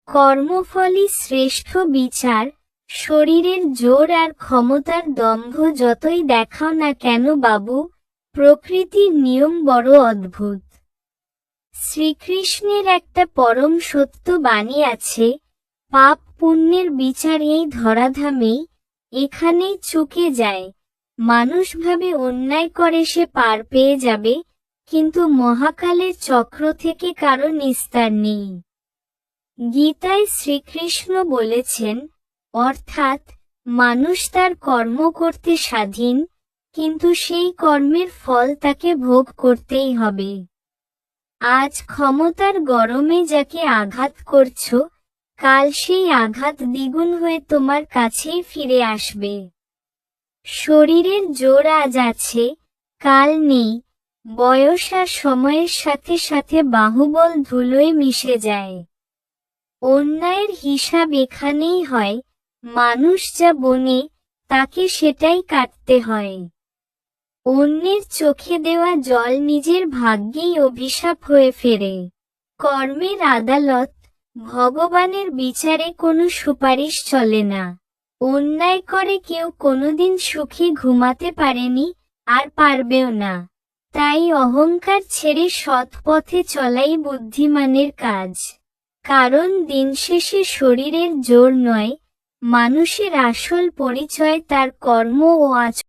কর্মফলই শ্রেষ্ঠ বিচার। শরীরের জোর আর ক্ষমতার দম্ভ যতই দেখাও না কেন বাবু, প্রকৃতির নিয়ম বড় অদ্ভুত। শ্রীকৃষ্ণের একটা পরম সত্য বাণী আছে, পাপ পুণ্যের বিচার এই ধরাধামেই, এখানেই চুকে যায়। মানুষ ভাবে অন্যায় করে সে পার পেয়ে যাবে, কিন্তু মহাকালের চক্র থেকে কারো নিস্তার নেই। গীতায় শ্রীকৃষ্ণ বলেছেন, অর্থাৎ মানুষ তার কর্ম করতে স্বাধীন, কিন্তু সেই কর্মের ফল তাকে ভোগ করতেই হবে। আজ ক্ষমতার গরমে যাকে আঘাত করছো, কাল সেই আঘাত দ্বিগুণ হয়ে তোমার কাছেই ফিরে আসবে। শরীরের জোর আজ আছে, কাল নেই। বয়স আর সময়ের সাথে সাথে বাহুবল ধুলোয় মিশে যায়। অন্যায়ের হিসাব এখানেই হয়, মানুষ যা বোনে তাকে সেটাই কাটতে হয়। অন্যের চোখে দেওয়া জল নিজের ভাগ্যেই অভিশাপ হয়ে ফেরে। কর্মের আদালত, ভগবানের বিচারে কোনো সুপারিশ চলে না। অন্যায় করে কেউ কোনোদিন সুখে ঘুমাতে পারেনি, আর পারবেও না। তাই অহংকার ছেড়ে সৎ পথে চলাই বুদ্ধিমানের কাজ। কারণ দিন শেষে শরীরের জোর নয়, মানুষের আসল পরিচয় তার কর্ম ও আচরণ।